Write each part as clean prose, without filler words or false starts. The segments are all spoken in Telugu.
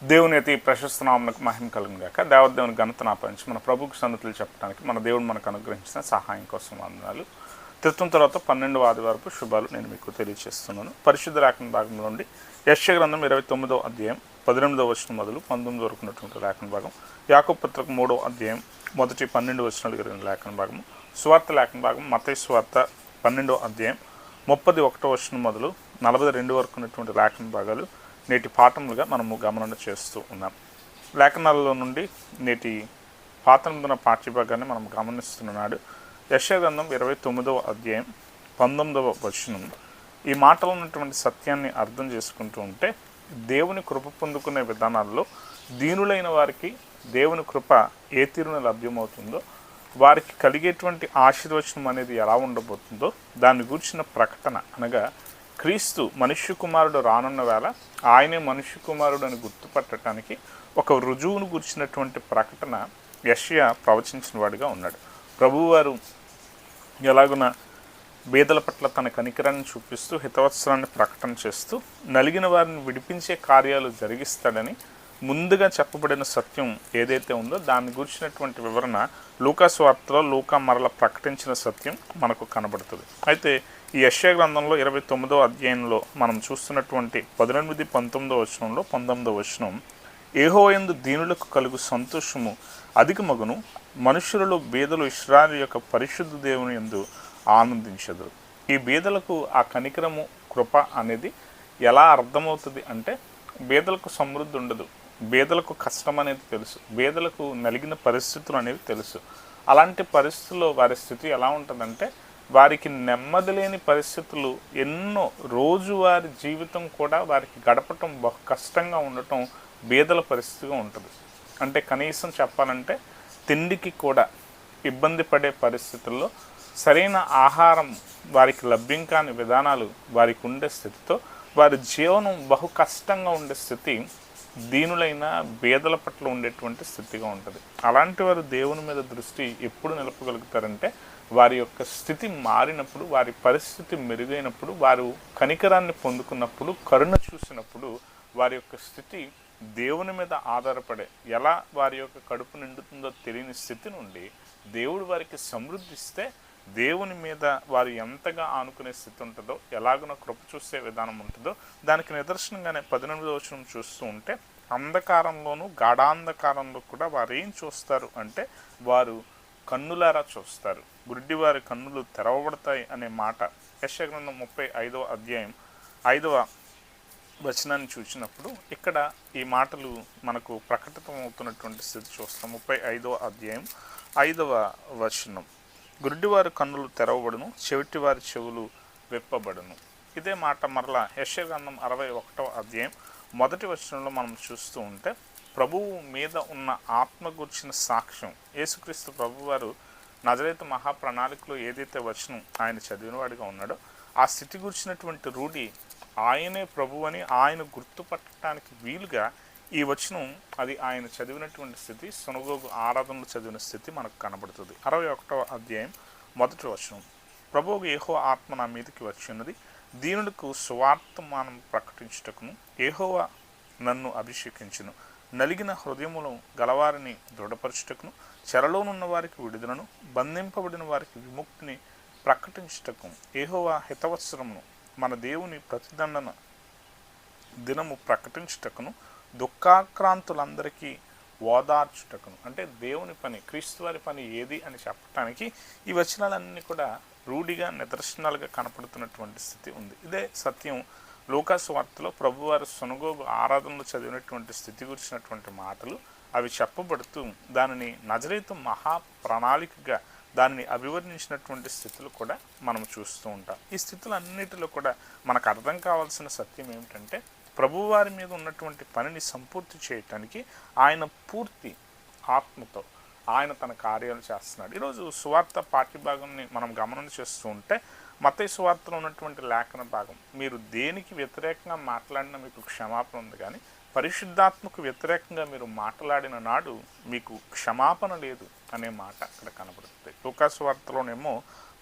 దేవుని అతి ప్రశస్త నామమునకు మహిమ కలుగును గాక. దేవదేవుని ఘనత నాపరించి మన ప్రభుకు సన్నతులు చెప్పడానికి మన దేవుడు మనకు అనుగ్రహించిన సహాయం కోసం వందనాలు. తిరుతం తర్వాత 12వ ఆదివారపు శుభాలు నేను మీకు తెలియజేస్తున్నాను. పరిశుద్ధ లేఖన భాగం నుండి యెషయా గ్రంథం 29వ అధ్యాయం 18వ వచనం మొదలు 19 వరకు ఉన్నటువంటి లేఖన భాగం, యాకోబు పత్రిక 3వ అధ్యాయం మొదటి 12 వచనాలు కలిగిన లేఖన భాగం, సువార్త లేఖన భాగం మత్తయి సువార్త 12వ అధ్యాయం 31వ వచనం మొదలు 42 వరకు ఉన్నటువంటి లేఖన భాగాలు నేటి పాఠములుగా మనము గమనం చేస్తూ ఉన్నాం. లేఖనాలలో నుండి నేటి పాత నిబంధన పాఠ్యభాగాన్ని మనం గమనిస్తున్నాడు. యెషయా గ్రంథం 29వ అధ్యాయం 19వ వచనం. ఈ మాటలో ఉన్నటువంటి సత్యాన్ని అర్థం చేసుకుంటూ ఉంటే, దేవుని కృప పొందుకునే విధానాల్లో దీనులైన వారికి దేవుని కృప ఏ తీరున లభ్యమవుతుందో, వారికి కలిగేటువంటి ఆశీర్వచనం అనేది ఎలా ఉండబోతుందో దాన్ని గూర్చిన ప్రకటన, అనగా క్రీస్తు మనుష్య కుమారుడు రానున్న వేళ ఆయనే మనుష్య కుమారుడు అని గుర్తుపట్టడానికి ఒక రుజువును గుర్చినటువంటి ప్రకటన యెషయా ప్రవచించిన వాడిగా ఉన్నాడు. ప్రభువారు ఎలాగున బీదల పట్ల తన కనికరాన్ని చూపిస్తూ హితవత్సరాన్ని ప్రకటన చేస్తూ నలిగిన వారిని విడిపించే కార్యాలు జరిగిస్తాడని ముందుగా చెప్పబడిన సత్యం ఏదైతే ఉందో దాన్ని గురించినటువంటి వివరణ లూకా సువార్తలో లూకా మరల ప్రకటించిన సత్యం మనకు కనబడుతుంది. అయితే ఈ యెషయా గ్రంథంలో 29వ అధ్యాయంలో మనం చూస్తున్నటువంటి 18, 19వ వచనంలో 19వ వచనం, యెహోవాయందు దీనులకు కలుగు సంతోషము అధికమగును, మనుషులలో బీదలు ఇశ్రాయేలు యొక్క పరిశుద్ధ దేవుని యందు ఆనందించదు. ఈ బీదలకు ఆ కనికరము కృప అనేది ఎలా అర్థమవుతుంది అంటే, బీదలకు సమృద్ధి ఉండదు, బీదలకు కష్టం అనేది తెలుసు, బీదలకు నలిగిన పరిస్థితులు అనేవి తెలుసు. అలాంటి పరిస్థితుల్లో వారి స్థితి ఎలా ఉంటుందంటే, వారికి నెమ్మది లేని పరిస్థితులు ఎన్నో, రోజువారి జీవితం కూడా వారికి గడపటం బహు కష్టంగా ఉండటం బీదల పరిస్థితిగా ఉంటుంది. అంటే కనీసం చెప్పాలంటే తిండికి కూడా ఇబ్బంది పడే పరిస్థితుల్లో సరైన ఆహారం వారికి లభ్యం కాని విధానాలు వారికి ఉండే స్థితితో వారి జీవనం బహు కష్టంగా ఉండే స్థితి దీనులైన బీదల పట్ల ఉండేటువంటి స్థితిగా ఉంటుంది. అలాంటి వారు దేవుని మీద దృష్టి ఎప్పుడు నిలపగలుగుతారంటే, వారి యొక్క స్థితి మారినప్పుడు, వారి పరిస్థితి మెరుగైనప్పుడు, వారు కనికరాన్ని పొందుకున్నప్పుడు, కరుణ చూసినప్పుడు, వారి యొక్క స్థితి దేవుని మీద ఆధారపడే, ఎలా వారి యొక్క కడుపు నిండుతుందో తెలియని స్థితి నుండి దేవుడు వారికి సమృద్ధిస్తే దేవుని మీద వారు ఎంతగా ఆనుకునే స్థితి ఉంటుందో, ఎలాగున కృప చూసే విధానం ఉంటుందో దానికి నిదర్శనంగానే 18వ వచనం చూస్తూ ఉంటే, అంధకారంలోనూ గాఢాంధకారంలో కూడా వారు ఏం చూస్తారు అంటే, వారు కన్నులారా చూస్తారు, గుడ్డివారి కన్నులు తెరవబడతాయి అనే మాట యెషయా గ్రంథం 35వ అధ్యాయం 5వ వచనాన్ని చూసినప్పుడు ఇక్కడ ఈ మాటలు మనకు ప్రకటితమవుతున్నటువంటి స్థితి చూస్తాం. 35వ అధ్యాయం 5వ వచనం, గుడ్డివారి కన్నులు తెరవబడును, చెవిటివారి చెవులు విప్పబడును. ఇదే మాట మరలా యెషయా గ్రంథం 61వ అధ్యాయం 1వ వచనంలో మనం చూస్తూ ఉంటే, ప్రభువు మీద ఉన్న ఆత్మ గుర్చిన సాక్ష్యం, యేసుక్రీస్తు ప్రభువారు నజరేతు మహాప్రణాళికలో ఏదైతే వచనం ఆయన చదివినవాడిగా ఉన్నాడో ఆ స్థితి గురించినటువంటి రూఢి, ఆయనే ప్రభు అని ఆయన గుర్తుపట్టడానికి వీలుగా ఈ వచనం అది ఆయన చదివినటువంటి స్థితి, సునగోగు ఆరాధనలు చదివిన స్థితి మనకు కనబడుతుంది. 61వ అధ్యాయం 1వ వచనం, ప్రభువుకు యెహోవా ఆత్మ నా మీదకి వచ్చినది, దీనులకు సువార్తమానం ప్రకటించుటకును యెహోవా నన్ను అభిషేకించును, నలిగిన హృదయములు గలవారిని దృఢపరచుటకును, చెరలోనున్న వారికి విడుదలను, బంధింపబడిన వారికి విముక్తిని ప్రకటించుటకు, యెహోవా హితవత్సరమును మన దేవుని ప్రతిదండన దినము ప్రకటించుటకును, దుఃఖాక్రాంతులందరికీ ఓదార్చుటకును. అంటే దేవుని పని, క్రీస్తు వారి పని ఏది అని చెప్పడానికి ఈ వచనాలన్నీ కూడా రూఢిగా నిదర్శనాలుగా కనపడుతున్నటువంటి స్థితి ఉంది. ఇదే సత్యం లూకా సువార్తలో ప్రభువారు సునగోగు ఆరాధనలు చదివినటువంటి స్థితి గురించినటువంటి మాటలు అవి చెప్పబడుతూ దానిని నజరేతు మహాప్రణాళికగా దానిని అభివర్ణించినటువంటి స్థితులు కూడా మనం చూస్తూ ఉంటాం. ఈ స్థితులన్నిటిలో కూడా మనకు అర్థం కావాల్సిన సత్యం ఏమిటంటే, ప్రభువారి మీద ఉన్నటువంటి పనిని సంపూర్తి చేయటానికి ఆయన పూర్తి ఆత్మతో ఆయన తన కార్యాలు చేస్తున్నాడు. ఈరోజు సువార్త పాఠ్యభాగాన్ని మనం గమనం చేస్తూ ఉంటే, మత్తయి సువార్తలో ఉన్నటువంటి లేఖన భాగం, మీరు దేనికి వ్యతిరేకంగా మాట్లాడినా మీకు క్షమాపణ ఉంది, కానీ పరిశుద్ధాత్మకు వ్యతిరేకంగా మీరు మాట్లాడిన నాడు మీకు క్షమాపణ లేదు అనే మాట అక్కడ కనబడుతుంది. లూకా సువార్తలోనేమో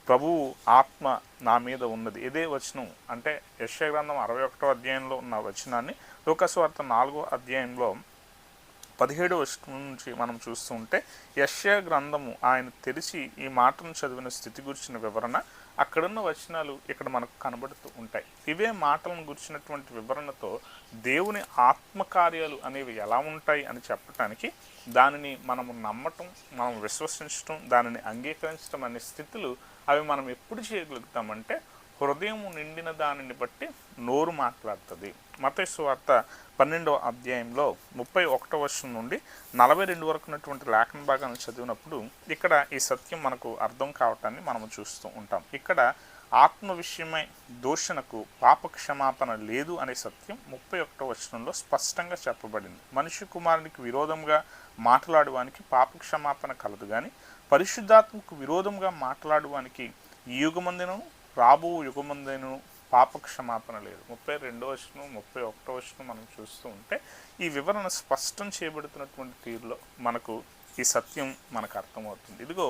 ప్రభువు ఆత్మ నా మీద ఉన్నది, ఇదే వచనం అంటే యెషయా గ్రంథం 61వ అధ్యాయంలో ఉన్న వచనాన్ని లూకా సువార్త 4వ అధ్యాయంలో 17వ వచనం నుంచి మనం చూస్తూ ఉంటే యెషయా గ్రంథము ఆయన తెరిచి ఈ మాటను చదివిన స్థితి గురించిన వివరణ అక్కడున్న వచనాలు ఇక్కడ మనకు కనబడుతూ ఉంటాయి. ఇవే మాటలను గురించినటువంటి వివరణతో దేవుని ఆత్మకార్యాలు అనేవి ఎలా ఉంటాయి అని చెప్పటానికి, దానిని మనము నమ్మటం, మనం విశ్వసించటం, దానిని అంగీకరించడం అనే స్థితులు అవి మనం ఎప్పుడు చేయగలుగుతామంటే హృదయం నిండిన దానిని బట్టి నోరు మాట్లాడుతుంది. మత్తయి సువార్త 12వ అధ్యాయంలో 31వ వచనం నుండి 42 వరకు ఉన్నటువంటి లేఖన భాగాన్ని చదివినప్పుడు ఇక్కడ ఈ సత్యం మనకు అర్థం కావటాన్ని మనం చూస్తూ ఉంటాం. ఇక్కడ ఆత్మ విషయమై దూషణకు పాప క్షమాపణ లేదు అనే సత్యం 31వ వచనంలో స్పష్టంగా చెప్పబడింది. మనిషి కుమారునికి విరోధంగా మాట్లాడువానికి పాప క్షమాపణ కలదు, కానీ పరిశుద్ధాత్మకు విరోధంగా మాట్లాడువానికి ఈ యుగమందును రాబో యుగమందును పాప క్షమాపణ లేదు. 32వ వచనం 31వ వచనం మనం చూస్తూ ఉంటే ఈ వివరణ స్పష్టం చేయబడుతున్నటువంటి తీరులో మనకు ఈ సత్యం మనకు అర్థమవుతుంది. ఇదిగో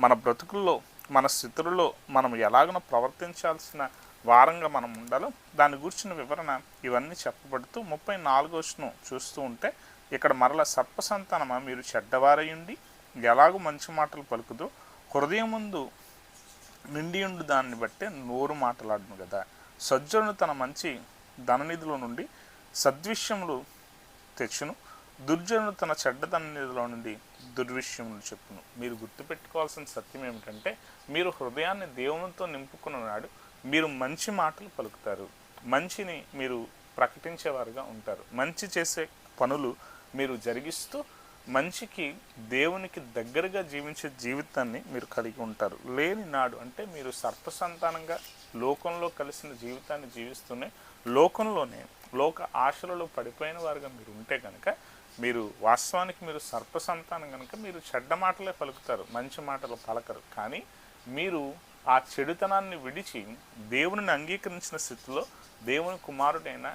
మన బ్రతుకుల్లో, మన స్థితులలో మనం ఎలాగనో ప్రవర్తించాల్సిన వారంగా మనం ఉండాలో దాని గురించిన వివరణ ఇవన్నీ చెప్పబడుతూ 34వ వచనం చూస్తూ ఉంటే ఇక్కడ మరల సర్పసంతానమా మీరు చెడ్డవారయుండి ఎలాగో మంచి మాటలు పలుకుతూ హృదయం ముందు నిండియుండు దాన్ని బట్టే నోరు మాట్లాడును కదా. సజ్జనుడు తన మంచి ధననిధిలో నుండి సద్విషయములు తెచ్చును, దుర్జనుడు తన చెడ్డ ధననిధిలో నుండి దుర్విషయములు చెప్పును. మీరు గుర్తుపెట్టుకోవాల్సిన సత్యం ఏమిటంటే, మీరు హృదయాన్ని దేవునితో నింపుకున్నాడు, మీరు మంచి మాటలు పలుకుతారు, మంచిని మీరు ప్రకటించేవారుగా ఉంటారు, మంచి చేసే పనులు మీరు జరిగిస్తూ మంచికి దేవునికి దగ్గరగా జీవించే జీవితాన్ని మీరు కలిగి ఉంటారు. లేని నాడు అంటే మీరు సర్పసంతానంగా లోకంలో కలిసిన జీవితాన్ని జీవిస్తూనే లోకంలోనే లోక ఆశలలో పడిపోయిన వారుగా మీరు ఉంటే కనుక మీరు వాస్తవానికి మీరు సర్పసంతానం కనుక మీరు చెడ్డ మాటలే పలుకుతారు, మంచి మాటలు పలకరు. కానీ మీరు ఆ చెడుతనాన్ని విడిచి దేవునిని అంగీకరించిన స్థితిలో దేవుని కుమారుడైన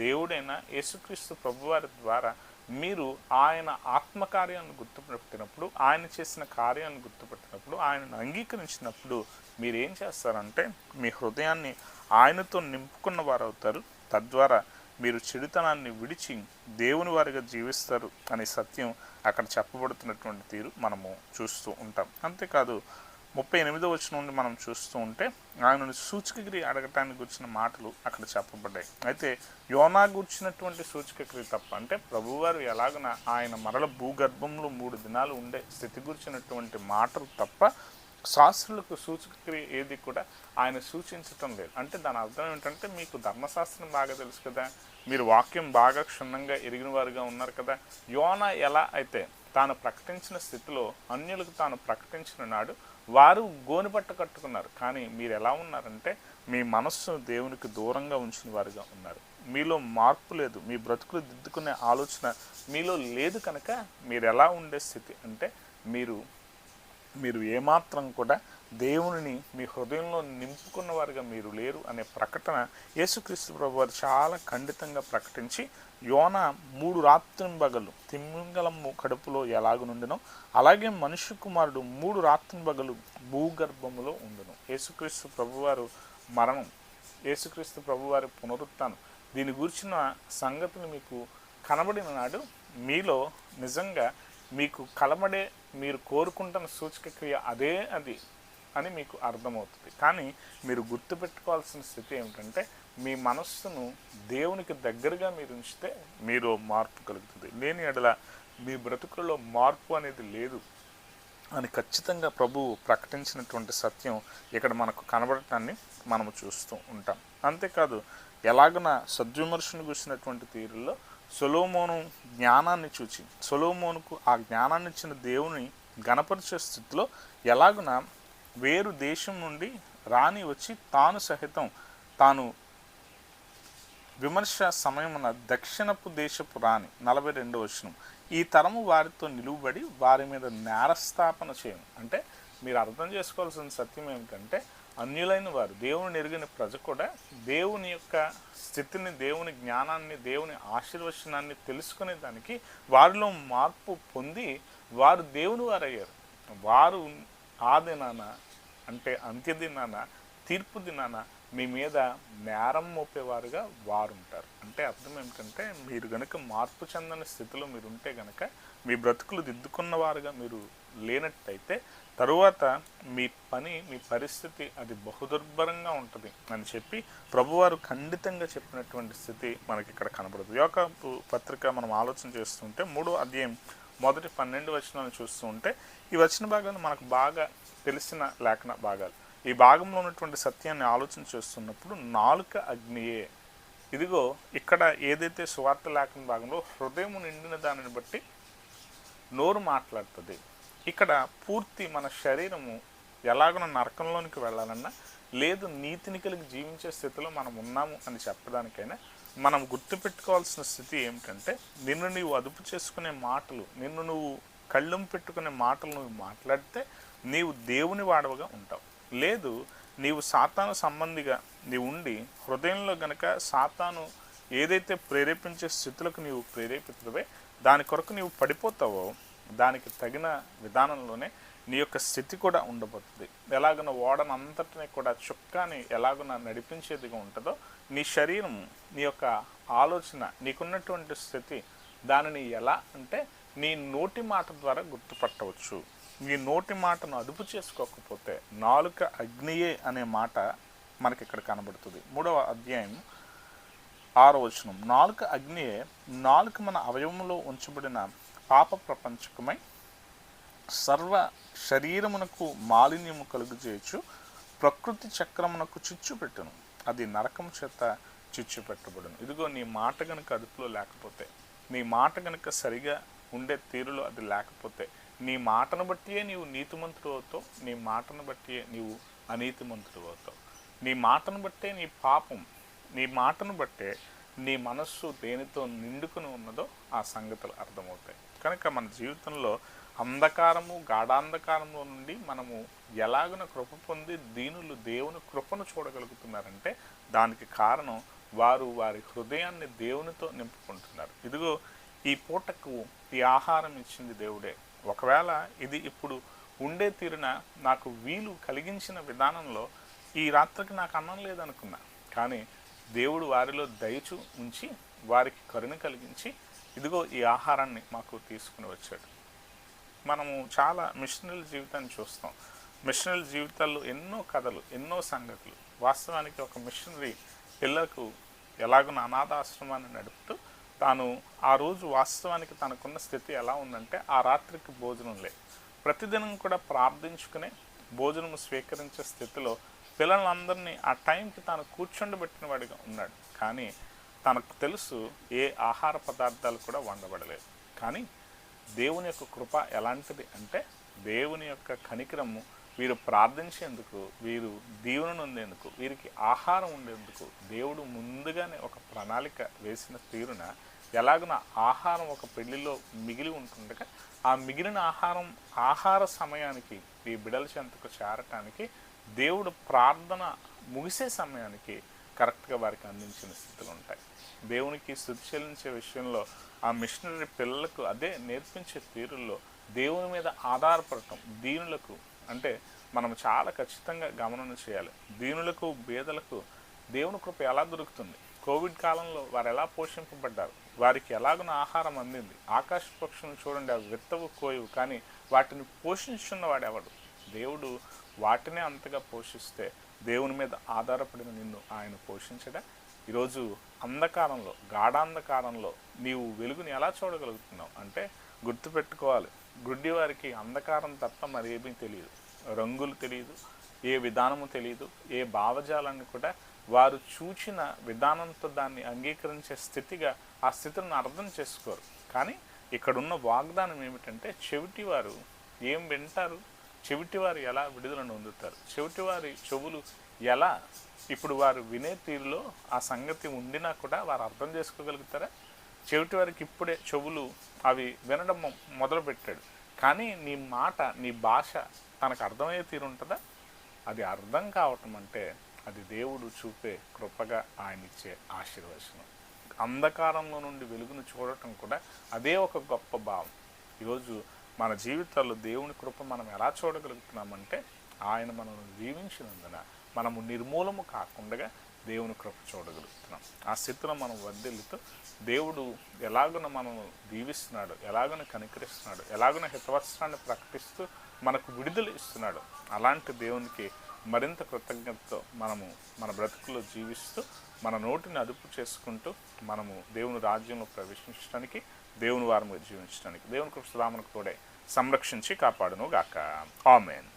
దేవుడైన యేసుక్రీస్తు ప్రభువారి ద్వారా మీరు ఆయన ఆత్మకార్యాలను గుర్తుపెట్టినప్పుడు, ఆయన చేసిన కార్యాలను గుర్తుపెట్టినప్పుడు, ఆయనను అంగీకరించినప్పుడు మీరు ఏం చేస్తారంటే మీ హృదయాన్ని ఆయనతో నింపుకున్న వారు అవుతారు. తద్వారా మీరు చెడుతనాన్ని విడిచి దేవుని వారిగా జీవిస్తారు అనే సత్యం అక్కడ చెప్పబడుతున్నటువంటి తీరు మనము చూస్తూ ఉంటాం. అంతేకాదు 38వ వచనం నుండి మనం చూస్తూ ఉంటే ఆయనను సూచకగిరి అడగటానికి గురించిన మాటలు అక్కడ చెప్పబడ్డాయి. అయితే యోనా గురించినటువంటి సూచకగిరి తప్ప, అంటే ప్రభువారు ఎలాగన ఆయన మరల భూగర్భంలో 3 దినాలు ఉండే స్థితి గురించినటువంటి మాటలు తప్ప శాస్త్రులకు సూచకక్రియ ఏది కూడా ఆయన సూచించటం లేదు. అంటే దాని అర్థం ఏంటంటే, మీకు ధర్మశాస్త్రం బాగా తెలుసు కదా, మీరు వాక్యం బాగా క్షుణ్ణంగా ఎరిగిన వారుగా ఉన్నారు కదా. యోనా ఎలా అయితే తాను ప్రకటించిన స్థితిలో అన్యులకు తాను ప్రకటించిన నాడు వారు గోనిపట్ట కట్టుకున్నారు, కానీ మీరు ఎలా ఉన్నారంటే మీ మనస్సును దేవునికి దూరంగా ఉంచిన వారుగా ఉన్నారు. మీలో మార్పు లేదు, మీ బ్రతుకులు దిద్దుకునే ఆలోచన మీలో లేదు. కనుక మీరు ఎలా ఉండే స్థితి అంటే మీరు ఏమాత్రం కూడా దేవునిని మీ హృదయంలో నింపుకున్న వారుగా మీరు లేరు అనే ప్రకటన యేసుక్రీస్తు ప్రభు వారు చాలా ఖండితంగా ప్రకటించి, యోనా 3 రాత్రింబగళ్ళు తిమింగలము కడుపులో ఎలాగనుండినో అలాగే మనుష్య కుమారుడు 3 రాత్రింబగళ్ళు భూగర్భములో ఉండును. యేసుక్రీస్తు ప్రభువారు మరణం, యేసుక్రీస్తు ప్రభువారి పునరుత్థానం, దీని గురించిన సంగతులు మీకు కనబడిన నాడు మీలో నిజంగా మీకు కలబడే మీరు కోరుకుంటున్న సూచక క్రియ అదే అది అని మీకు అర్థమవుతుంది. కానీ మీరు గుర్తుపెట్టుకోవాల్సిన స్థితి ఏమిటంటే, మీ మనస్సును దేవునికి దగ్గరగా మీరు ఉంచితే మీరు మార్పు కలుగుతుంది. లేని ఎడల మీ బ్రతుకులలో మార్పు అనేది లేదు అని ఖచ్చితంగా ప్రభువు ప్రకటించినటువంటి సత్యం ఇక్కడ మనకు కనబడటాన్ని మనము చూస్తూ ఉంటాం. అంతేకాదు, ఎలాగన సద్విమర్శను కూర్చున్నటువంటి తీరుల్లో సొలొమోను జ్ఞానాన్ని చూచి సొలొమోనుకు ఆ జ్ఞానాన్ని ఇచ్చిన దేవుని గణపరిచే స్థితిలో ఎలాగున వేరు దేశం నుండి రాణి వచ్చి తాను సహితం తాను విమర్శ సమయమున దక్షిణపు దేశపు రాణి 42వ వచనం, ఈ తరము వారితో నిలువబడి వారి మీద నేరస్థాపన చేయను. అంటే మీరు అర్థం చేసుకోవాల్సిన సత్యం ఏమిటంటే, అన్యులైన వారు, దేవుని ఎరిగిన ప్రజ కూడా దేవుని యొక్క స్థితిని, దేవుని జ్ఞానాన్ని, దేవుని ఆశీర్వచనాన్ని తెలుసుకునే దానికి వారిలో మార్పు పొంది వారు దేవుని వారు అయ్యారు. వారు ఆ దినాన అంటే అంత్యదినాన, తీర్పు దినాన మీ మీద నేరం మోపేవారుగా వారు ఉంటారు. అంటే అర్థం ఏమిటంటే, మీరు గనుక మార్పు చెందని స్థితిలో మీరు ఉంటే గనక, మీ బ్రతుకులు దిద్దుకున్న వారుగా మీరు లేనట్టయితే, తరువాత మీ పని, మీ పరిస్థితి అది బహుదుర్భరంగా ఉంటుంది అని చెప్పి ప్రభువారు ఖండితంగా చెప్పినటువంటి స్థితి మనకి ఇక్కడ కనబడుతుంది. యోహాను పత్రిక మనం ఆలోచన చేస్తుంటే 3వ అధ్యాయం మొదటి 12 వచనాలను చూస్తూ ఉంటే, ఈ వచన భాగాలు మనకు బాగా తెలిసిన లేఖన భాగాలు. ఈ భాగంలో ఉన్నటువంటి సత్యాన్ని ఆలోచన చేస్తున్నప్పుడు నాలుక అగ్నియే. ఇదిగో ఇక్కడ ఏదైతే సువార్త లేఖన భాగంలో హృదయం నిండిన దానిని బట్టి నోరు మాట్లాడుతుంది, ఇక్కడ పూర్తి మన శరీరము ఎలాగో నరకంలోనికి వెళ్ళాలన్నా, లేదు నీతిని కలిగి జీవించే స్థితిలో మనం ఉన్నాము అని చెప్పడానికైనా మనం గుర్తుపెట్టుకోవాల్సిన స్థితి ఏమిటంటే, నిన్ను నీవు అదుపు చేసుకునే మాటలు, నిన్ను నువ్వు కళ్ళెం పెట్టుకునే మాటలు నువ్వు మాట్లాడితే నీవు దేవుని వాడవగా ఉంటావు. లేదు, నీవు సాతాను సంబంధిగా నీవు ఉండి హృదయంలో గనక సాతాను ఏదైతే ప్రేరేపించే స్థితులకు నీవు ప్రేరేపితువే దాని కొరకు నీవు పడిపోతావో, దానికి తగిన విధానంలోనే నీ యొక్క స్థితి కూడా ఉండబోతుంది. ఎలాగున ఓడనంతటిని కూడా చుక్కాని ఎలాగున నడిపించేదిగా ఉంటుందో, నీ శరీరం, నీ యొక్క ఆలోచన, నీకున్నటువంటి స్థితి, దానిని ఎలా అంటే నీ నోటి మాట ద్వారా గుర్తుపట్టవచ్చు. నీ నోటి మాటను అదుపు చేసుకోకపోతే నాలుక అగ్నియే అనే మాట మనకి ఇక్కడ కనబడుతుంది. 3వ అధ్యాయం 6వ వచనం, నాలుక అగ్నియే, నాలుక మన అవయవంలో ఉంచబడిన పాప ప్రపంచకమై సర్వ శరీరమునకు మాలిన్యము కలుగు చేయొచ్చు, ప్రకృతి చక్రమునకు చిచ్చు పెట్టును, అది నరకం చేత చిచ్చు పెట్టబడును. ఇదిగో నీ మాట కనుక అదుపులో లేకపోతే, నీ మాట కనుక సరిగా ఉండే తీరులో అది లేకపోతే, నీ మాటను బట్టియే నీవు నీతిమంతుడు అవుతావు, నీ మాటను బట్టియే నీవు అనీతిమంతుడు అవుతావు, నీ మాటను బట్టే నీ పాపం, నీ మాటను బట్టే నీ మనస్సు దేనితో నిండుకుని ఉన్నదో ఆ సంగతులు అర్థమవుతాయి. కనుక మన జీవితంలో అంధకారము, గాఢాంధకారంలో నుండి మనము ఎలాగున కృప పొంది దీనులు దేవుని కృపను చూడగలుగుతున్నారంటే, దానికి కారణం వారు వారి హృదయాన్ని దేవునితో నింపుకుంటున్నారు. ఇదిగో ఈ పూటకు ఈ ఆహారం ఇచ్చింది దేవుడే. ఒకవేళ ఇది ఇప్పుడు ఉండే తీరున నాకు వీలు కలిగించిన విధానంలో ఈ రాత్రికి నాకు అన్నం లేదనుకున్నా, కానీ దేవుడు వారిలో దయచు ఉంచి వారికి కరుణ కలిగించి ఇదిగో ఈ ఆహారాన్ని మాకు తీసుకుని వచ్చాడు. మనము చాలా మిషనరీ జీవితాన్ని చూస్తాం. మిషనరీ జీవితాల్లో ఎన్నో కథలు, ఎన్నో సంగతులు. వాస్తవానికి ఒక మిషనరీ పిల్లలకు ఎలాగున అనాథాశ్రమాన్ని నడుపుతూ తాను ఆ రోజు వాస్తవానికి తనకున్న స్థితి ఎలా ఉందంటే, ఆ రాత్రికి భోజనం లేదు, ప్రతిదినం కూడా ప్రార్థించుకునే భోజనము స్వీకరించే స్థితిలో పిల్లలందరినీ ఆ టైంకి తాను కూర్చోండబెట్టిన వాడిగా ఉన్నాడు. కానీ తనకు తెలుసు ఏ ఆహార పదార్థాలు కూడా వండబడలేదు. కానీ దేవుని యొక్క కృప ఎలాంటిది అంటే, దేవుని యొక్క కనికరము వీరు ప్రార్థించేందుకు, వీరు దీవెన నొందేందుకు, వీరికి ఆహారం ఉండేందుకు దేవుడు ముందుగానే ఒక ప్రణాళిక వేసిన తీరున ఎలాగున ఆహారం ఒక పెళ్లిలో మిగిలి ఉంటుండగా ఆ మిగిలిన ఆహార సమయానికి ఈ బిడల చెంతకు చేరటానికి దేవుడు ప్రార్థన ముగిసే సమయానికి కరెక్ట్గా వారికి అందించిన స్థితులు ఉంటాయి. దేవునికి స్తుతి చెల్లించే విషయంలో ఆ మిషనరీ పిల్లలకు అదే నేర్పించే తీరుల్లో దేవుని మీద ఆధారపడటం, దీనులకు అంటే మనం చాలా ఖచ్చితంగా గమనం చేయాలి. దీనులకు, బేదలకు దేవుని కృప ఎలా దొరుకుతుంది? కోవిడ్ కాలంలో వారు ఎలా పోషింపబడ్డారు, వారికి ఎలాగున ఆహారం అందింది. ఆకాశ పక్షులను చూడండి, అవి విత్తవు, కోయవు, కానీ వాటిని పోషించున్నవాడు ఎవడు? దేవుడు వాటినే అంతగా పోషిస్తే దేవుని మీద ఆధారపడిన నిన్ను ఆయన పోషించడా? ఈరోజు అంధకారంలో, గాఢాంధకారంలో నీవు వెలుగుని ఎలా చూడగలుగుతున్నావు అంటే గుర్తుపెట్టుకోవాలి, గుడ్డి వారికి అంధకారం తప్ప మరేమీ తెలియదు, రంగులు తెలియదు, ఏ విధానము తెలియదు, ఏ భావజాలాన్ని కూడా వారు చూచిన విధానంతో దాన్ని అంగీకరించే స్థితిగా ఆ స్థితిని అర్థం చేసుకోరు. కానీ ఇక్కడున్న వాగ్దానం ఏమిటంటే, చెవిటివారు ఏం వింటారు, చెవిటివారు ఎలా విడుదలను పొందుతారు, చెవిటివారి చెవులు ఎలా ఇప్పుడు వారు వినే తీరులో ఆ సంగతి ఉండినా కూడా వారు అర్థం చేసుకోగలుగుతారా? చెవిటి వారికి ఇప్పుడే చెవులు అవి వినడం మొదలుపెట్టాడు, కానీ నీ మాట, నీ భాష తనకు అర్థమయ్యే తీరు ఉంటుందా? అది అర్థం కావటం అంటే అది దేవుడు చూపే కృపగా ఆయన ఇచ్చే ఆశీర్వచనం. అంధకారంలో నుండి వెలుగును చూడటం కూడా అదే ఒక గొప్ప భావం. ఈరోజు మన జీవితాల్లో దేవుని కృప మనం ఎలా చూడగలుగుతున్నామంటే, ఆయన మనల్ని దీవించినందున మనము నిర్మూలము కాకుండా దేవుని కృప చూడగలుగుతున్నాం. ఆ స్థితిలో మనం వర్ధిల్లుతూ దేవుడు ఎలాగున మనము దీవిస్తున్నాడు, ఎలాగున కనికరిస్తున్నాడు, ఎలాగున హితవత్సరాన్ని ప్రకటిస్తూ మనకు విడుదల ఇస్తున్నాడు. అలాంటి దేవునికి మరింత కృతజ్ఞతతో మనము మన బ్రతుకులో జీవిస్తూ మన నోటిని అదుపు చేసుకుంటూ మనము దేవుని రాజ్యంలో ప్రవేశించడానికి, దేవుని వారముగా జీవించడానికి దేవుని కృప సదా మనకు తోడే సంరక్షించి కాపాడును గాక. ఆమేన్.